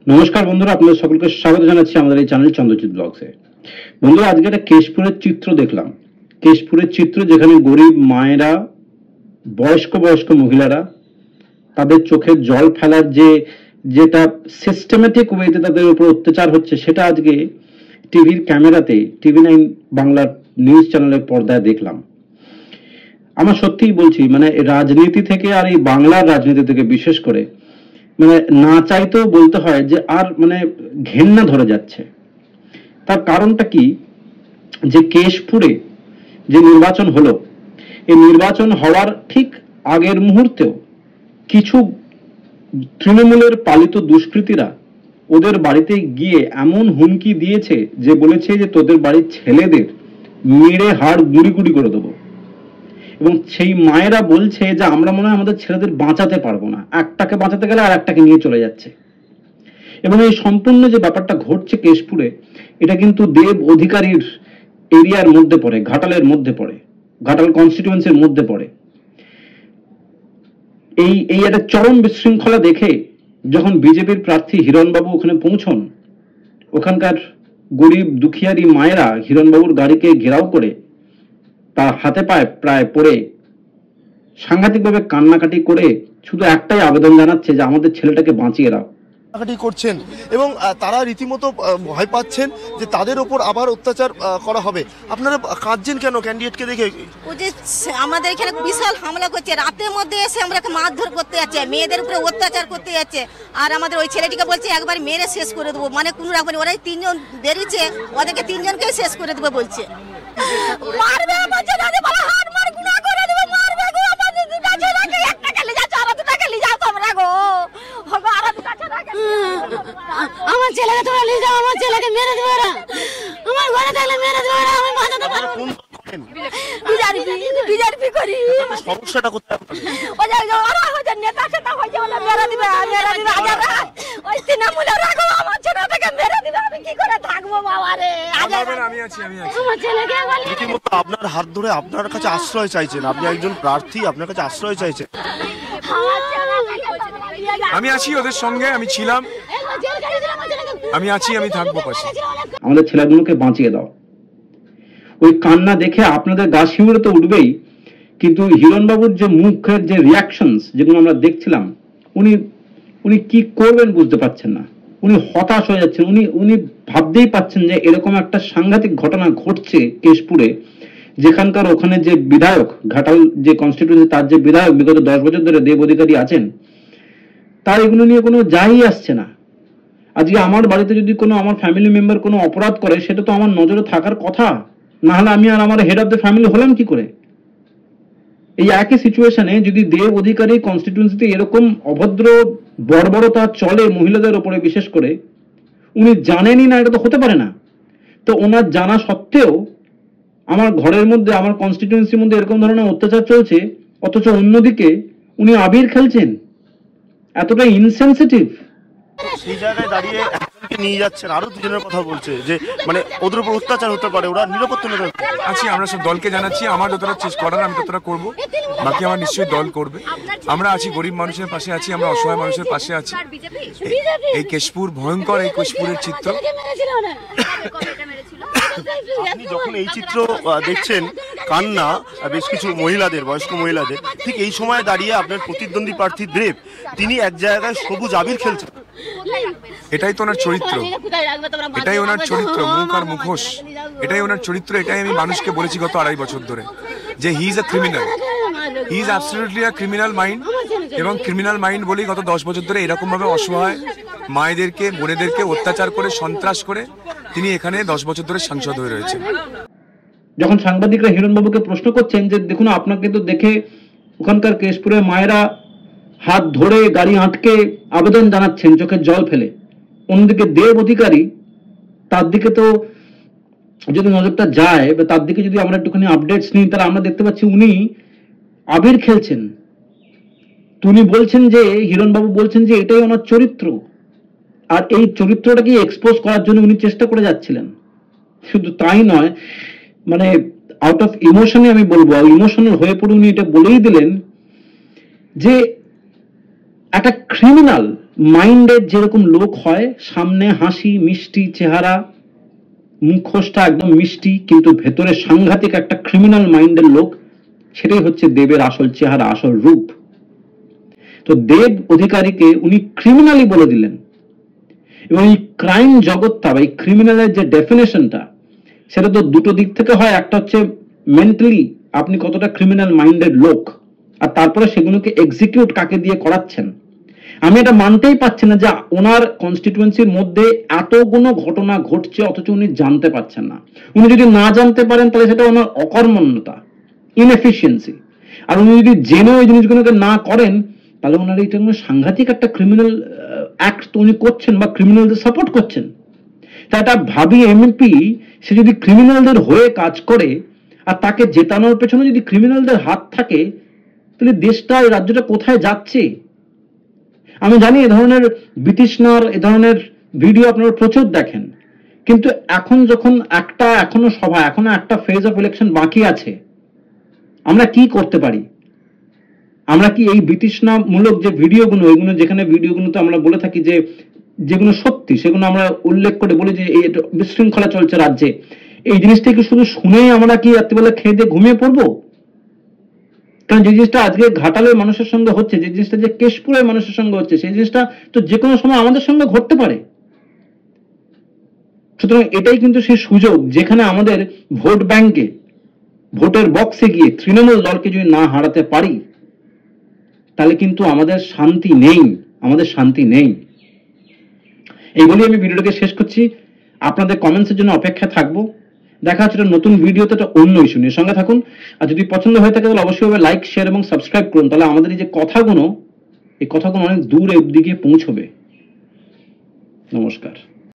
নমস্কার বন্ধুরা, আপনাদের সকলকে স্বাগত জানাচ্ছি আমাদের এই চ্যানেল চন্দ্রজিৎ ব্লগসে। বন্ধুরা, আজকে একটা কেশপুরের চিত্র দেখলাম। কেশপুরের চিত্র যেখানে গরিব মায়েরা, বয়স্ক মহিলারা তাদের চোখের জল ফেলার যেটা সিস্টেমেটিক ওয়েতে তাদের উপর অত্যাচার হচ্ছে, সেটা আজকে টিভির ক্যামেরাতে TV9 বাংলার নিউজ চ্যানেলের পর্দায় দেখলাম। আমার সত্যিই বলছি, মানে রাজনীতি থেকে আর এই বাংলার রাজনীতি থেকে বিশেষ করে মানে না চাইতেও বলতে হয় যে আর মানে ঘেন্না ধরে যাচ্ছে। তার কারণটা কি, যে কেশপুরে যে নির্বাচন হলো, এই নির্বাচন হওয়ার ঠিক আগের মুহূর্তেও কিছু তৃণমূলের পালিত দুষ্কৃতীরা ওদের বাড়িতে গিয়ে এমন হুমকি দিয়েছে যে বলেছে যে তোদের বাড়ির ছেলেদের মেরে হাড় গুঁড়ি গুঁড়ি করে দেবো। এবং সেই মায়েরা বলছে যে আমরা মনে হয় আমাদের ছেলেদের বাঁচাতে পারবো না, একটাকে বাঁচাতে গেলে আর একটাকে নিয়ে চলে যাচ্ছে। এবং এই সম্পূর্ণ যে ব্যাপারটা ঘটছে কেশপুরে, এটা কিন্তু দেব অধিকারীর এরিয়ার মধ্যে পড়ে, ঘাটালের মধ্যে পড়ে, ঘাটাল কনস্টিটিউয়েন্সির মধ্যে পড়ে। এই একটা চরম বিশৃঙ্খলা দেখে যখন বিজেপির প্রার্থী হিরণবাবু ওখানে পৌঁছন, ওখানকার গরিব দুঃখিয়ারি মায়েরা হিরণবাবুর গাড়িকে ঘেরাও করে তার হাতে পায়ে প্রায় পড়ে সাংঘাতিকভাবে কান্নাকাটি করে শুধু একটাই আবেদন জানাচ্ছে যে আমাদের ছেলেটাকে বাঁচিয়ে দাও। করছেন এবং তারা রীতিমতো ভয় পাচ্ছেন যে তাদের ওপর আবার অত্যাচার করা হবে। আপনারা কাঁদছেন কেন ক্যান্ডিডেটকে দেখে? ও যে আমাদের এখানে বিশাল হামলা করছে, রাতের মধ্যে এসে আমরাকে মারধর করতে যাচ্ছে, মেয়েদের উপরে অত্যাচার করতে যাচ্ছে। আর আমাদের ওই ছেলেটিকে বলছে একবার মেরে শেষ করে দেবো, মানে কোনো রকম ওরাই তিনজন বেরিয়েছে, ওদেরকে তিনজনকেই শেষ করে দেবো বলছে। মারবে বলছে, দাদি বলে হাত মার গুণা করে দেবো, মারবে গো আমাদের দুটা ছেলেকে, একটা খেলে যাচ্ছে আর দুটা খেলে যাও তোমরা গো, হগো আর দুটা ছেলেকে আমার ছেলেকে তোমরা নিয়ে যাও, আমার ছেলেকে মেরে দেবো ওরা, আমার ঘরে থাকলে মেরে দেবো ওরা, আমি বাঁচাতে পারবো না। বিজেপি করি। সমস্যাটা কোথায়? ওই যে ওরা হচ্ছে নেতা সেটা হচ্ছে বলে মেরে দিবে হাজার ওই তৃণমূলের রাখো আমার ছেলেটাকে মেরে দিবে, আমি কি করে থাকবো বাবা রে? আমি আছি আমার ছেলেকে রীতিমতো আপনার হাত ধরে আপনার কাছে আশ্রয় চাইছেন, আপনি একজন প্রার্থী, আপনার কাছে আশ্রয় চাইছেন। আমি আছি ওদের সঙ্গে, আমি ছিলাম, আমি আছি, আমি থাকবো পাশে। আমাদের ছেলেগুলোকে বাঁচিয়ে দাও। ওই কান্না দেখে আপনাদের গা শিউরে তো উঠবেই, কিন্তু হিরণবাবুর যে মুখের যে রিয়াকশনস যেগুলো আমরা দেখছিলাম, উনি কি করবেন বুঝতে পারছেন না। উনি হতাশ হয়ে যাচ্ছেন। উনি ভাবতেই পাচ্ছেন যে এরকম একটা সাংঘাতিক ঘটনা ঘটছে কেশপুরে, যেখানকার ওখানে যে বিধায়ক, ঘাটাল যে কনস্টিটিউয়েন্সি তার যে বিধায়ক বিগত 10 বছর ধরে দেব অধিকারী আছেন, তার এগুলো নিয়ে কোনো যাই আসছে না। আজকে আমার বাড়িতে যদি কোনো আমার ফ্যামিলি মেম্বার কোনো অপরাধ করে, সেটা তো আমার নজরে থাকার কথা, না হলে আমি আর আমার হেড অফ দ্য ফ্যামিলি হলাম কি করে? এই একই সিচুয়েশনে যদি দেব অধিকারী কনস্টিটিউয়েন্সিতে এরকম অভদ্র বর্বরতা চলে মহিলাদের উপরে বিশেষ করে, উনি জানেনই না, এটা তো হতে পারে না। তো ওনার জানা সত্ত্বেও আমার ঘরের মধ্যে, আমার কনস্টিটিউয়েন্সির মধ্যে এরকম ধরনের অত্যাচার চলছে, অথচ অন্যদিকে উনি আবির খেলছেন। এতটা ইনসেনসিটিভ। সেই জায়গায় দাঁড়িয়ে একজনকে নিয়ে যাচ্ছেন, আরো দুজনের কথা বলছে যে মানে ওদের উপর অত্যাচার হতে পারে, ওরা নিরাপত্তা নেবে। আছি, আমরা সব দলকে জানাচ্ছি, আমার যতটা চেষ্টা করার আমি ততটা করবো, বাকি আমার নিশ্চয়ই দল করবে। আমরা আছি, গরিব মানুষের পাশে আছি, আমরা অসহায় মানুষের পাশে আছি। এই কেশপুর ভয়ঙ্কর, এই কেশপুরের চিত্র। আপনি যখন এই চিত্র দেখছেন, কান্না বেশ কিছু মহিলাদের, বয়স্ক মহিলাদের, ঠিক এই সময় দাঁড়িয়ে আপনার প্রতিদ্বন্দ্বী প্রার্থী দেব, তিনি এক জায়গায় সবুজ আবির খেলছেন। এটাই তো ওনার চরিত্র, এটাই ওনার চরিত্র, মুখ আর মুখোশ, এটাই ওনার চরিত্র। এটাই আমি মানুষকে বলেছি গত 2.5 বছর ধরে, যে he is a criminal, he is absolutely a criminal mind. এবং ক্রিমিনাল মাইন্ড বলেই গত 10 বছর ধরে এরকম ভাবে অসহায় মায়েদেরকে, বোনেদেরকে অত্যাচার করে, সন্ত্রাস করে তিনি এখানে 10 বছর ধরে সাংসদ হয়ে রয়েছেন। যখন সাংবাদিকরা হিরণবাবুকে প্রশ্ন করছেন যে দেখুন, আপনাকে তো দেখে ওখানকার কেশপুরের মায়েরা হাত ধরে গাড়ি আটকে আবেদন জানাচ্ছেন চোখের জল ফেলে, অন্যদিকে দেব অধিকারী, তার দিকে তো যদি নজরটা যায় বা তার দিকে যদি আমরা একটুখানি আপডেটস নিই, তাহলে আমরা দেখতে পাচ্ছি উনি আবির খেলছেন। উনি বলছেন যে, হিরণবাবু বলছেন যে এটাই ওনার চরিত্র, আর এই চরিত্রটাকে এক্সপোজ করার জন্য উনি চেষ্টা করে যাচ্ছিলেন। শুধু তাই নয়, মানে আউট অফ ইমোশনে আমি বলবো, ইমোশনাল হয়ে পড়ে উনি এটা বলেই দিলেন যে একটা ক্রিমিনাল মাইন্ডের যেরকম লোক হয়, সামনে হাসি মিষ্টি চেহারা, মুখোশটা একদম মিষ্টি, কিন্তু ভেতরে সাংঘাতিক একটা ক্রিমিনাল মাইন্ডের লোক, সেটাই হচ্ছে দেবের আসল চেহারা, আসল রূপ। তো দেব অধিকারীকে উনি ক্রিমিনালি বলে দিলেন, এবং এই ক্রাইম জগৎটা বা এই ক্রিমিনালের যে ডেফিনেশনটা, সেটা তো দুটো দিক থেকে হয়। একটা হচ্ছে মেন্টালি আপনি কতটা ক্রিমিনাল মাইন্ডেড লোক, আর তারপরে সেগুলোকে এক্সিকিউট কাকে দিয়ে করাচ্ছেন। আমি এটা মানতেই পারছি না যে ওনার কনস্টিটুয়েন্সির মধ্যে এতগুলো ঘটনা ঘটছে অথচ উনি জানতে পারছেন না। উনি যদি না জানতে পারেন তাহলে সেটা ওনার অকর্মণ্যতা, ইনএফিসিয়েন্সি। আর উনি যদি জেনেও এই জিনিসগুলোকে না করেন তাহলে ওনার এইটা সাংঘাতিক একটা ক্রিমিনাল অ্যাক্ট উনি করছেন বা ক্রিমিনালদের সাপোর্ট করছেন। তা এটা ভাবি এমপি সে যদি ক্রিমিনালদের হয়ে কাজ করে আর তাকে জেতানোর পেছনে যদি ক্রিমিনালদের হাত থাকে, তাহলে দেশটা, এই রাজ্যটা কোথায় যাচ্ছে? আমি জানি এ ধরনের বিতৃষ্ণার এ ধরনের ভিডিও আপনারা প্রচুর দেখেন, কিন্তু এখন যখন এখনো সভা, এখনো একটা ফেজ অফ ইলেকশন বাকি আছে, আমরা কি করতে পারি? আমরা কি এই বিতৃষ্ণামূলক যে ভিডিওগুলো, এগুলো যেখানে ভিডিওগুলোতে আমরা বলে থাকি যে যেগুলো সত্যি সেগুলো আমরা উল্লেখ করে বলি যে এই বিশৃঙ্খলা চলছে রাজ্যে, এই জিনিসটা কি শুধু শুনেই আমরা কি রাত্রিবেলা খেয়ে দিয়ে ঘুমিয়ে পড়বো? কারণ যে জিনিসটা আজকে ঘাটালের মানুষের সঙ্গে হচ্ছে, যে জিনিসটা যে কেশপুরের মানুষের সঙ্গে হচ্ছে, সেই জিনিসটা তো যে কোনো সময় আমাদের সঙ্গে ঘটতে পারে। সুতরাং এটাই কিন্তু সেই সুযোগ যেখানে আমাদের ভোট ব্যাংকে, ভোটের বক্সে গিয়ে তৃণমূল দলকে যদি না হারাতে পারি তাহলে কিন্তু আমাদের শান্তি নেই, আমাদের শান্তি নেই। এই বলে আমি ভিডিওটাকে শেষ করছি। আপনাদের কমেন্টসের জন্য অপেক্ষায় থাকবো। দেখা হচ্ছে একটা নতুন ভিডিওতে, একটা অন্য ইস্যু নিয়ে। সঙ্গে থাকুন। আর যদি পছন্দ হয়ে থাকে তাহলে অবশ্যই লাইক, শেয়ার এবং সাবস্ক্রাইব করুন। তাহলে আমাদের এই যে কথাগুলো, এই কথাগুলো অনেক দূর অবধি গিয়ে পৌঁছবে। নমস্কার।